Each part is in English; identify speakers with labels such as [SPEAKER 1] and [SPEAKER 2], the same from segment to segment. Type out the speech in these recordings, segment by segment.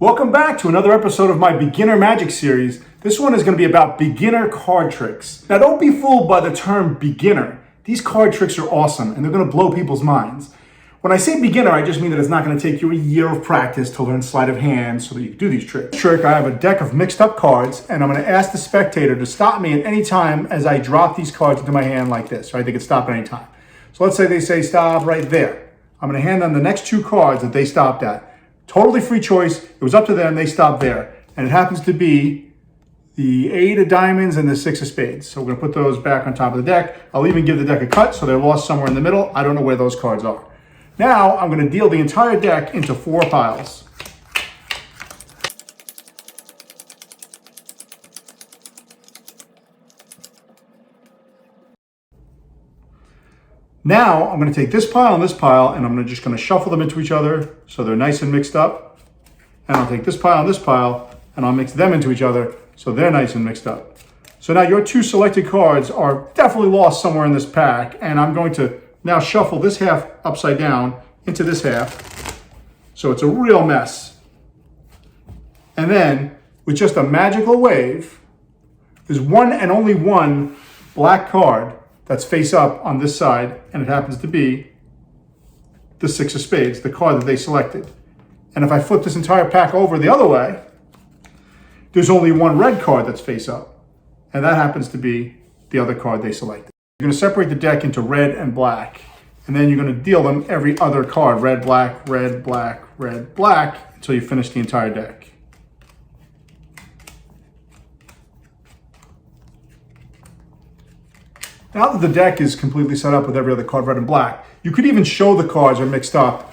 [SPEAKER 1] Welcome back to another episode of my beginner magic series. This one is going to be about beginner card tricks. Now don't be fooled by the term beginner. These card tricks are awesome and they're going to blow people's minds. When I say beginner, I just mean that it's not going to take you a year of practice to learn sleight of hand so that you can do these tricks. This trick, I have a deck of mixed up cards and I'm going to ask the spectator to stop me at any time as I drop these cards into my hand like this, right? They can stop at any time. So let's say they say stop right there. I'm going to hand them the next two cards that they stopped at. Totally free choice. It was up to them. They stopped there. And it happens to be the 8 of diamonds and the 6 of spades. So we're going to put those back on top of the deck. I'll even give the deck a cut so they're lost somewhere in the middle. I don't know where those cards are. Now I'm going to deal the entire deck into 4 piles. Now I'm going to take this pile and this pile and I'm just going to shuffle them into each other so they're nice and mixed up. And I'll take this pile and this pile and I'll mix them into each other so they're nice and mixed up. So now your 2 selected cards are definitely lost somewhere in this pack, and I'm going to now shuffle this half upside down into this half so it's a real mess. And then with just a magical wave, there's one and only one black card that's face up on this side, and it happens to be the 6 of spades, the card that they selected. And if I flip this entire pack over the other way, there's only one red card that's face up, and that happens to be the other card they selected. You're going to separate the deck into red and black, and then you're going to deal them every other card, red, black, red, black, red, black, until you finish the entire deck. Now that the deck is completely set up with every other card red and black, you could even show the cards are mixed up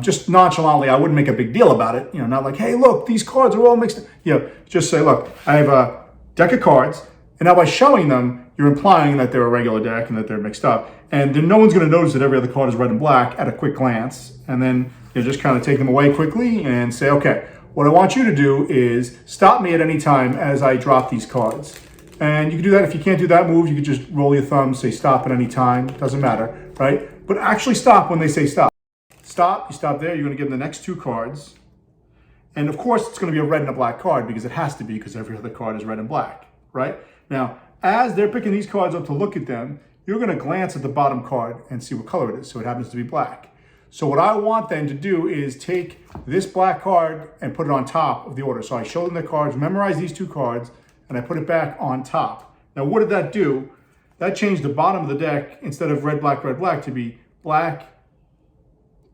[SPEAKER 1] just nonchalantly. I wouldn't make a big deal about it. Not like, hey, look, these cards are all mixed up. Just say, look, I have a deck of cards, and now by showing them, you're implying that they're a regular deck and that they're mixed up. And then no one's going to notice that every other card is red and black at a quick glance. And then just kind of take them away quickly and say, okay, what I want you to do is stop me at any time as I drop these cards. And you can do that. If you can't do that move, you can just roll your thumb, say stop at any time. Doesn't matter, right? But actually stop when they say stop. Stop, you stop there. You're going to give them the next 2 cards. And of course, it's going to be a red and a black card because it has to be, because every other card is red and black, right? Now, as they're picking these cards up to look at them, you're going to glance at the bottom card and see what color it is. So it happens to be black. So what I want them to do is take this black card and put it on top of the order. So I show them the cards, memorize these 2 cards, and I put it back on top. Now, what did that do? That changed the bottom of the deck, instead of red, black, to be black,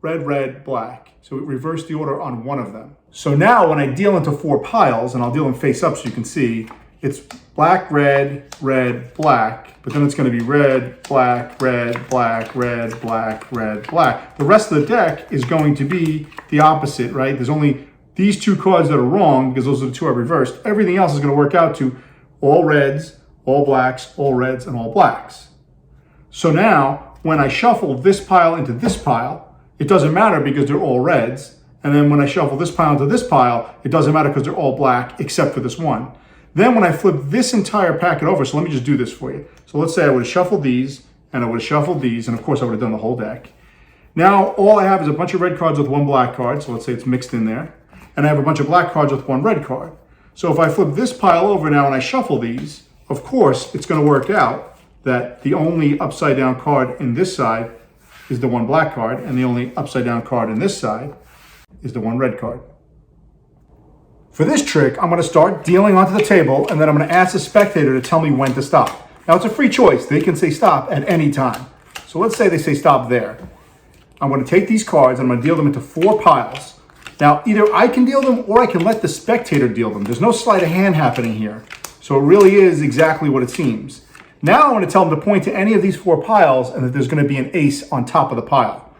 [SPEAKER 1] red, red, black. So it reversed the order on one of them. So now when I deal into 4 piles, and I'll deal them face up so you can see, it's black, red, red, black, but then it's going to be red, black, red, black, red, black, red, black. The rest of the deck is going to be the opposite, right? There's only these 2 cards that are wrong because those are the 2 I reversed. Everything else is going to work out to all reds, all blacks, all reds, and all blacks. So now when I shuffle this pile into this pile, it doesn't matter because they're all reds. And then when I shuffle this pile into this pile, it doesn't matter because they're all black except for this one. Then when I flip this entire packet over, so let me just do this for you. So let's say I would have shuffled these, and I would have shuffled these, and of course I would have done the whole deck. Now all I have is a bunch of red cards with 1 black card, so let's say it's mixed in there. And I have a bunch of black cards with 1 red card. So if I flip this pile over now and I shuffle these, of course it's going to work out that the only upside down card in this side is the 1 black card, and the only upside down card in this side is the 1 red card. For this trick, I'm going to start dealing onto the table, and then I'm going to ask the spectator to tell me when to stop. Now it's a free choice. They can say stop at any time. So let's say they say stop there. I'm going to take these cards and I'm going to deal them into 4 piles. Now either I can deal them or I can let the spectator deal them. There's no sleight of hand happening here. So it really is exactly what it seems. Now I want to tell them to point to any of these 4 piles and that there's going to be an ace on top of the pile.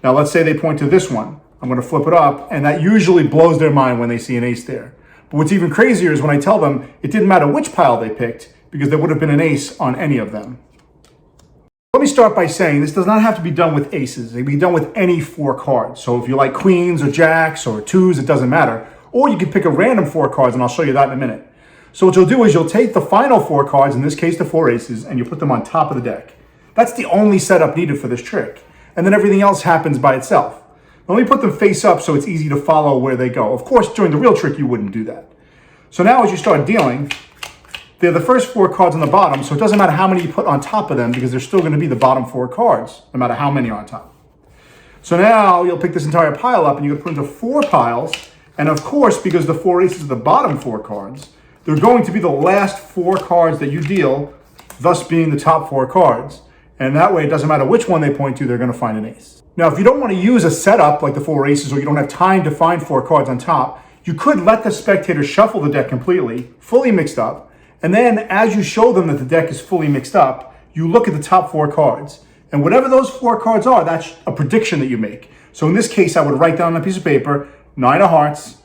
[SPEAKER 1] Now let's say they point to this one. I'm going to flip it up, and that usually blows their mind when they see an ace there. But what's even crazier is when I tell them it didn't matter which pile they picked because there would have been an ace on any of them. Let me start by saying this does not have to be done with aces. It can be done with any 4 cards. So if you like queens or jacks or 2s, it doesn't matter. Or you can pick a random 4 cards, and I'll show you that in a minute. So what you'll do is you'll take the final 4 cards, in this case the 4 aces, and you put them on top of the deck. That's the only setup needed for this trick. And then everything else happens by itself. Let me put them face up so it's easy to follow where they go. Of course, during the real trick, you wouldn't do that. So now as you start dealing, they're the first 4 cards on the bottom, so it doesn't matter how many you put on top of them because they're still going to be the bottom 4 cards, no matter how many are on top. So now you'll pick this entire pile up and you're going to put into 4 piles. And of course, because the 4 aces are the bottom 4 cards, they're going to be the last 4 cards that you deal, thus being the top 4 cards. And that way, it doesn't matter which one they point to, they're going to find an ace. Now, if you don't want to use a setup like the 4 aces, or you don't have time to find 4 cards on top, you could let the spectator shuffle the deck completely, fully mixed up. And then as you show them that the deck is fully mixed up, you look at the top 4 cards. And whatever those 4 cards are, that's a prediction that you make. So in this case, I would write down on a piece of paper, 9 of hearts,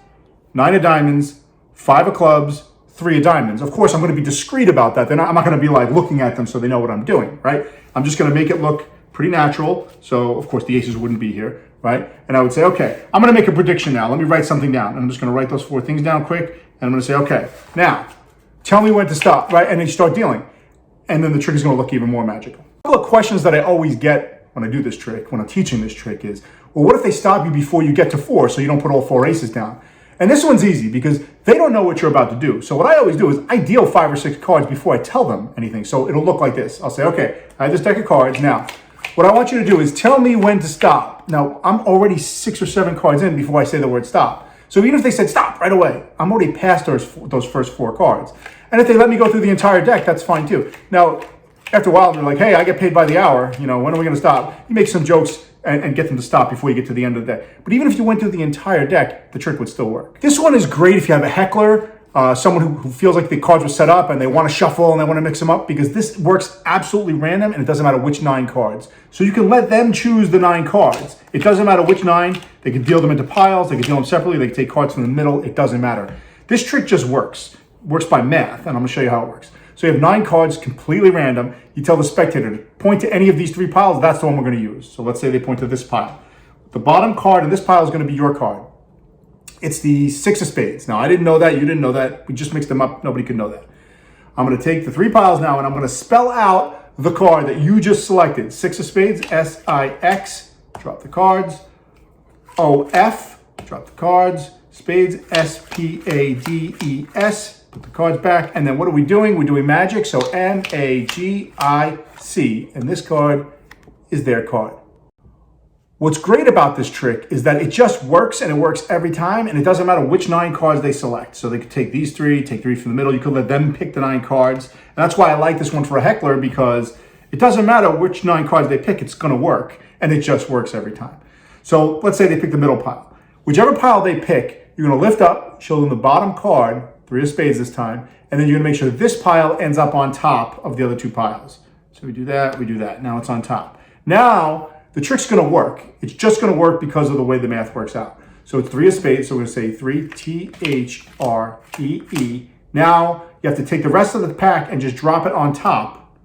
[SPEAKER 1] 9 of diamonds, 5 of clubs, 3 of diamonds. Of course, I'm going to be discreet about that. I'm not going to be like looking at them so they know what I'm doing, right? I'm just going to make it look pretty natural. So of course the aces wouldn't be here, right? And I would say, okay, I'm going to make a prediction now. Let me write something down. And I'm just going to write those 4 things down quick. And I'm going to say, okay, now tell me when to stop, right? And then you start dealing. And then the trick is going to look even more magical. A couple of questions that I always get when I do this trick, when I'm teaching this trick is, well, what if they stop you before you get to 4 so you don't put all 4 aces down? And this one's easy because they don't know what you're about to do. So what I always do is I deal 5 or 6 cards before I tell them anything. So it'll look like this. I'll say, okay, I have this deck of cards. Now, what I want you to do is tell me when to stop. Now, I'm already 6 or 7 cards in before I say the word stop. So even if they said stop right away, I'm already past those first 4 cards. And if they let me go through the entire deck, that's fine too. Now, after a while, they're like, hey, I get paid by the hour. You know, when are we going to stop? You make some jokes and get them to stop before you get to the end of the deck. But even if you went through the entire deck, the trick would still work. This one is great if you have a heckler, someone who feels like the cards were set up and they want to shuffle and they want to mix them up, because this works absolutely random and it doesn't matter which 9 cards. So you can let them choose the 9 cards. It doesn't matter which 9. They can deal them into piles. They can deal them separately. They can take cards from the middle. It doesn't matter. This trick just works. It works by math, and I'm going to show you how it works. So you have 9 cards, completely random. You tell the spectator to point to any of these 3 piles. That's the one we're going to use. So let's say they point to this pile. The bottom card in this pile is going to be your card. It's the 6 of spades. Now, I didn't know that. You didn't know that. We just mixed them up. Nobody could know that. I'm going to take the 3 piles now, and I'm going to spell out the card that you just selected. 6 of spades, S-I-X. Drop the cards. O-F. Drop the cards. Spades, S-P-A-D-E-S. Put the cards back, and then what are we doing? We're doing magic, so M-A-G-I-C, and this card is their card. What's great about this trick is that it just works, and it works every time, and it doesn't matter which 9 cards they select. So they could take these 3, take 3 from the middle. You could let them pick the 9 cards, and that's why I like this one for a heckler, because it doesn't matter which 9 cards they pick, it's going to work, and it just works every time. So let's say they pick the middle pile. Whichever pile they pick, you're going to lift up, show them the bottom card, 3 of spades this time, and then you're going to make sure this pile ends up on top of the other 2 piles. So we do that, we do that. Now it's on top. Now the trick's going to work. It's just going to work because of the way the math works out. So it's 3 of spades, so we're going to say 3, T-H-R-E-E. Now you have to take the rest of the pack and just drop it on top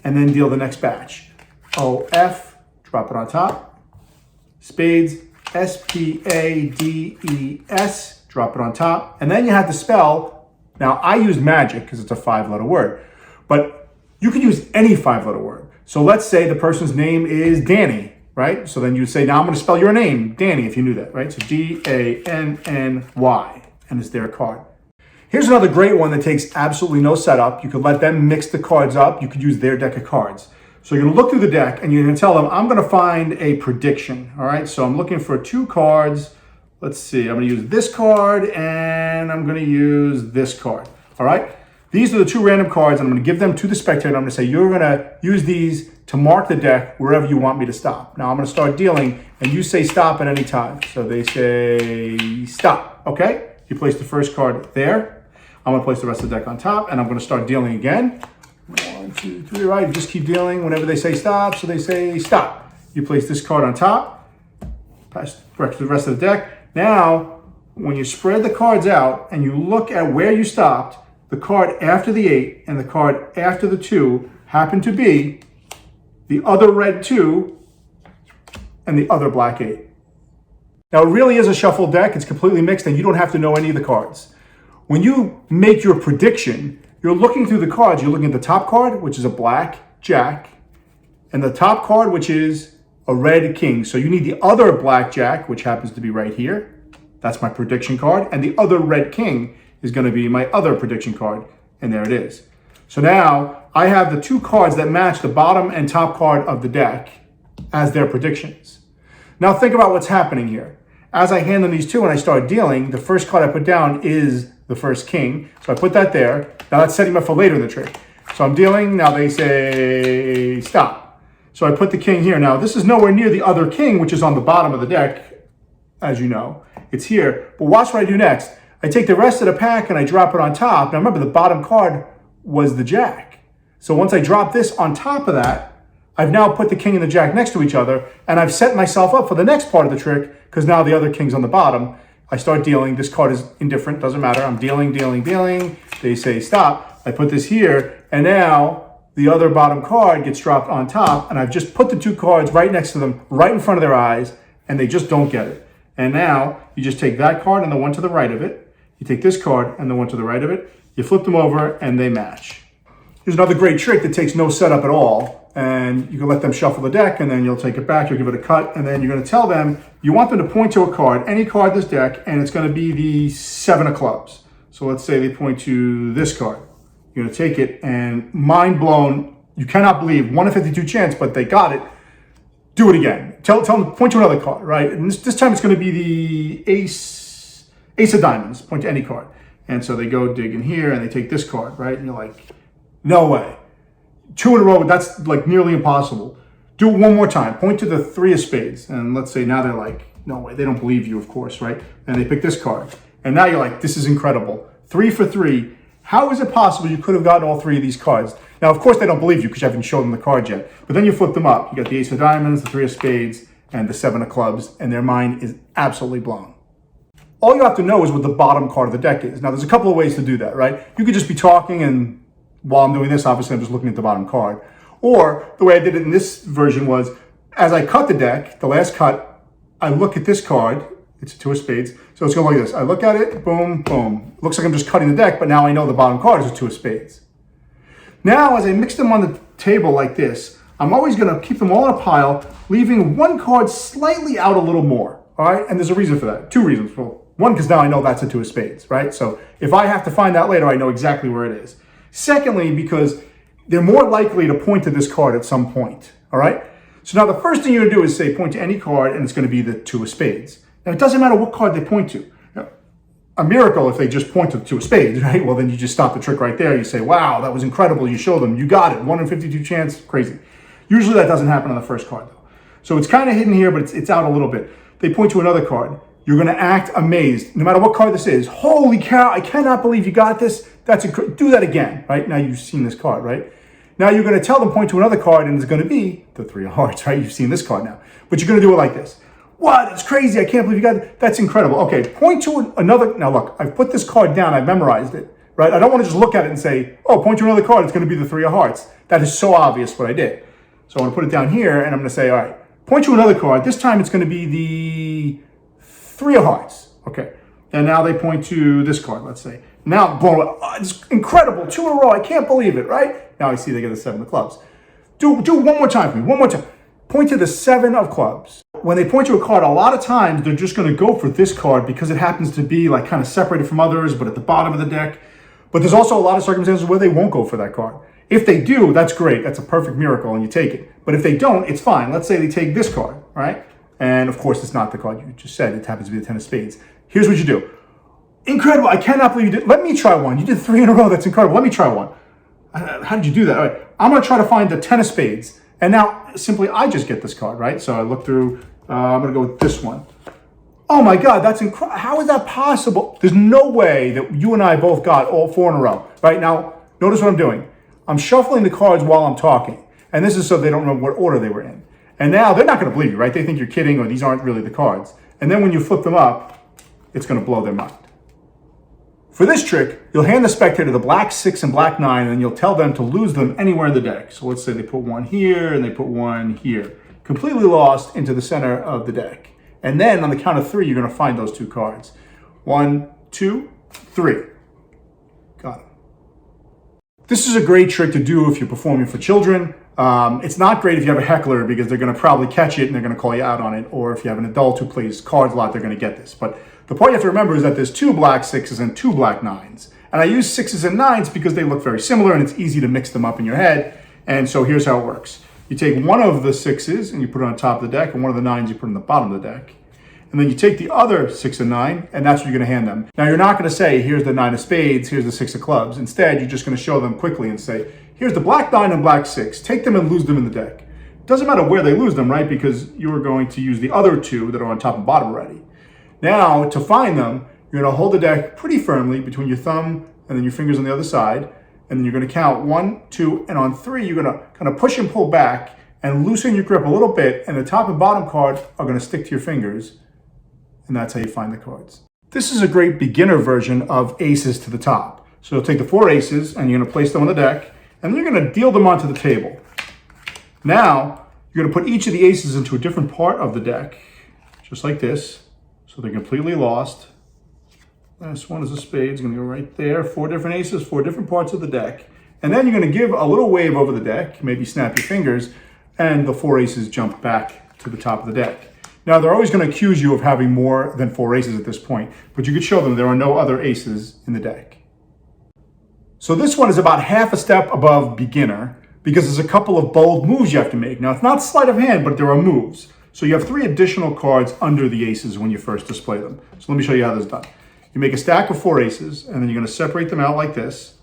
[SPEAKER 1] and then deal the next batch. O-F, drop it on top. Spades, S-P-A-D-E-S, drop it on top. And then you have to spell, now I use magic because it's a 5-letter word, but you can use any 5-letter word. So let's say the person's name is Danny, right? So then you say, now I'm going to spell your name, Danny, if you knew that, right? So D-A-N-N-Y, and it's their card. Here's another great one that takes absolutely no setup. You could let them mix the cards up. You could use their deck of cards. So you're going to look through the deck and you're going to tell them, I'm going to find a prediction. All right, so I'm looking for 2 cards. Let's see, I'm going to use this card and I'm going to use this card. All right, these are the 2 random cards, and I'm going to give them to the spectator. I'm going to say, you're going to use these to mark the deck wherever you want me to stop. Now I'm going to start dealing, and you say stop at any time. So they say stop. Okay, you place the first card there. I'm going to place the rest of the deck on top, and I'm going to start dealing again. 1, 2, 3, right? You just keep dealing whenever they say stop, so they say stop. You place this card on top, pass the rest of the deck. Now, when you spread the cards out and you look at where you stopped, the card after the 8 and the card after the 2 happen to be the other red 2 and the other black 8. Now, it really is a shuffled deck. It's completely mixed, and you don't have to know any of the cards. When you make your prediction, you're looking through the cards. You're looking at the top card, which is a black jack, and the top card, which is a red king. So you need the other blackjack, which happens to be right here. That's my prediction card. And the other red king is going to be my other prediction card. And there it is. So now I have the two cards that match the bottom and top card of the deck as their predictions. Now think about what's happening here. As I hand them these two and I start dealing, the first card I put down is the first king. So I put that there. Now that's setting me up for later in the trick. So I'm dealing. Now they say stop. So I put the king here. Now this is nowhere near the other king, which is on the bottom of the deck, as you know. It's here. But watch what I do next. I take the rest of the pack and I drop it on top. Now remember, the bottom card was the jack. So once I drop this on top of that, I've now put the king and the jack next to each other, and I've set myself up for the next part of the trick, because now the other king's on the bottom. I start dealing. This card is indifferent. Doesn't matter. I'm dealing. They say stop. I put this here, and now the other bottom card gets dropped on top, and I've just put the two cards right next to them, right in front of their eyes, and they just don't get it. And now you just take that card and the one to the right of it. You take this card and the one to the right of it. You flip them over, and they match. Here's another great trick that takes no setup at all. And you can let them shuffle the deck, and then you'll take it back, you'll give it a cut, and then you're going to tell them, you want them to point to a card, any card in this deck, and it's going to be the 7 of clubs. So let's say they point to this card. You're going to take it, and mind blown, you cannot believe, 1 in 52 chance, but they got it. Do it again. Tell them, point to another card, right? And this time it's going to be the ace of diamonds. Point to any card. And so they go dig in here, and they take this card, right? And you're like, no way. 2 in a row, that's like nearly impossible. Do it one more time. Point to the 3 of spades. And let's say now they're like, no way, they don't believe you, of course, right? And they pick this card. And now you're like, this is incredible. 3 for 3. How is it possible you could have gotten all 3 of these cards? Now, of course, they don't believe you because you haven't shown them the card yet. But then you flip them up. You got the ace of diamonds, the 3 of spades, and the 7 of clubs. And their mind is absolutely blown. All you have to know is what the bottom card of the deck is. Now, there's a couple of ways to do that, right? You could just be talking, and while I'm doing this, obviously I'm just looking at the bottom card. Or the way I did it in this version was, as I cut the deck, the last cut, I look at this card. It's a 2 of spades. So it's going like this. I look at it, boom, boom. Looks like I'm just cutting the deck, but now I know the bottom card is a 2 of spades. Now, as I mix them on the table like this, I'm always going to keep them all in a pile, leaving one card slightly out a little more. All right? And there's a reason for that. 2 reasons. Well, one, because now I know that's a 2 of spades, right? So if I have to find that later, I know exactly where it is. Secondly, because they're more likely to point to this card at some point, all right? So now the first thing you're going to do is say point to any card, and it's going to be the 2 of spades. Now, it doesn't matter what card they point to. Now, a miracle if they just point to the 2 of spades, right? Well, then you just stop the trick right there. You say, wow, that was incredible. You show them. You got it. 1 in 52 chance. Crazy. Usually that doesn't happen on the first card, though. So it's kind of hidden here, but it's out a little bit. They point to another card. You're going to act amazed, no matter what card this is. Holy cow, I cannot believe you got this. Do that again, right? Now you've seen this card, right? Now you're going to tell them, point to another card, and it's going to be the 3 of hearts, right? You've seen this card now. But you're going to do it like this. What? That's crazy. I can't believe you got it. That's incredible. Okay, point to another. Now look, I've put this card down. I've memorized it, right? I don't want to just look at it and say, oh, point to another card. It's going to be the 3 of hearts. That is so obvious what I did. So I'm going to put it down here, and I'm going to say, all right, point to another card. This time it's going to be the 3 of hearts. Okay. And now they point to this card, let's say. Now, boom, it's incredible. 2 in a row. I can't believe it, right? Now I see they get the 7 of clubs. Do one more time for me. One more time. Point to the 7 of clubs. When they point to a card, a lot of times they're just going to go for this card because it happens to be like kind of separated from others, but at the bottom of the deck. But there's also a lot of circumstances where they won't go for that card. If they do, that's great. That's a perfect miracle, and you take it. But if they don't, it's fine. Let's say they take this card, right? And of course, it's not the card you just said. It happens to be the 10 of spades. Here's what you do. Incredible. I cannot believe you did. Let me try one. You did 3 in a row. That's incredible. Let me try one. How did you do that? All right. I'm going to try to find the 10 of spades. And now, simply, I just get this card, right? So I look through. I'm going to go with this one. Oh, my God. That's incredible. How is that possible? There's no way that you and I both got all 4 in a row. Right? Now, notice what I'm doing. I'm shuffling the cards while I'm talking. And this is so they don't remember what order they were in. And now, they're not going to believe you, right? They think you're kidding or these aren't really the cards. And then when you flip them up, it's going to blow their mind. For this trick, you'll hand the spectator the black 6 and black 9, and then you'll tell them to lose them anywhere in the deck. So let's say they put one here and they put one here. Completely lost into the center of the deck. And then on the count of 3, you're going to find those 2 cards. 1, 2, 3. Got it. This is a great trick to do if you're performing for children. It's not great if you have a heckler because they're going to probably catch it and they're going to call you out on it. Or if you have an adult who plays cards a lot, they're going to get this. But the point you have to remember is that there's 2 black 6s and 2 black 9s. And I use 6s and 9s because they look very similar and it's easy to mix them up in your head. And so here's how it works. You take one of the 6s and you put it on top of the deck, and one of the 9s you put on the bottom of the deck. And then you take the other 6 and 9, and that's what you're going to hand them. Now, you're not going to say, here's the 9 of spades, here's the 6 of clubs. Instead, you're just going to show them quickly and say, here's the black 9 and black 6. Take them and lose them in the deck. It doesn't matter where they lose them, right? Because you're going to use the other 2 that are on top and bottom already. Now, to find them, you're going to hold the deck pretty firmly between your thumb and then your fingers on the other side. And then you're going to count 1, 2, and on 3, you're going to kind of push and pull back and loosen your grip a little bit. And the top and bottom cards are going to stick to your fingers. And that's how you find the cards. This is a great beginner version of aces to the top. So you'll take the 4 aces and you're going to place them on the deck. And then you're going to deal them onto the table. Now, you're going to put each of the aces into a different part of the deck. Just like this. So they're completely lost. Last one is a spade. It's going to go right there. 4 different aces, 4 different parts of the deck. And then you're going to give a little wave over the deck, maybe snap your fingers, and the 4 aces jump back to the top of the deck. Now, they're always going to accuse you of having more than 4 aces at this point, but you could show them there are no other aces in the deck. So this one is about half a step above beginner because there's a couple of bold moves you have to make. Now, it's not sleight of hand, but there are moves. So you have 3 additional cards under the aces when you first display them. So let me show you how this is done. You make a stack of 4 aces, and then you're going to separate them out like this.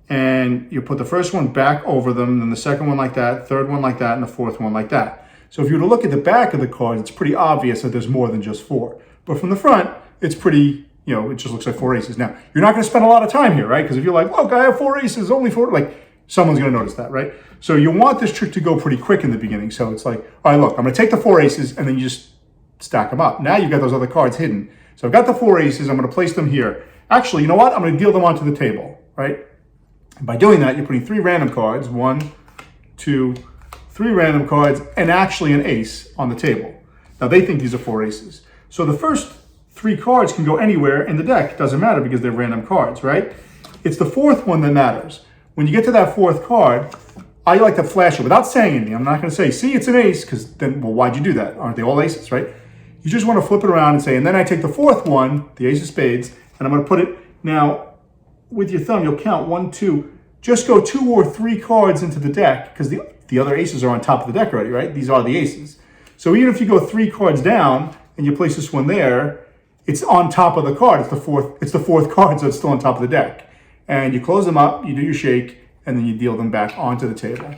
[SPEAKER 1] And you put the first one back over them, then the second one like that, third one like that, and the fourth one like that. So if you were to look at the back of the cards, it's pretty obvious that there's more than just 4. But from the front, it's pretty, it just looks like 4 aces. Now, you're not going to spend a lot of time here, right? Because if you're like, look, I have 4 aces, only 4, like, someone's going to notice that, right? So you want this trick to go pretty quick in the beginning. So it's like, all right, look, I'm going to take the 4 aces, and then you just stack them up. Now you've got those other cards hidden. So I've got the 4 aces. I'm going to place them here. Actually, you know what? I'm going to deal them onto the table, right? And by doing that, you're putting 3 random cards, 1, 2, 3 random cards, and actually an ace on the table. Now, they think these are 4 aces. So the first 3 cards can go anywhere in the deck. It doesn't matter because they're random cards, right? It's the 4th one that matters. When you get to that 4th card, I like to flash it without saying anything. I'm not going to say, see, it's an ace, because then, well, why'd you do that? Aren't they all aces, right? You just want to flip it around and say, and then I take the 4th one, the ace of spades, and I'm going to put it, now, with your thumb, you'll count 1, 2, just go 2 or 3 cards into the deck, because the other aces are on top of the deck already, right? These are the aces. So even if you go 3 cards down and you place this one there, it's on top of the card. It's the fourth card, so it's still on top of the deck. And you close them up, you do your shake, and then you deal them back onto the table.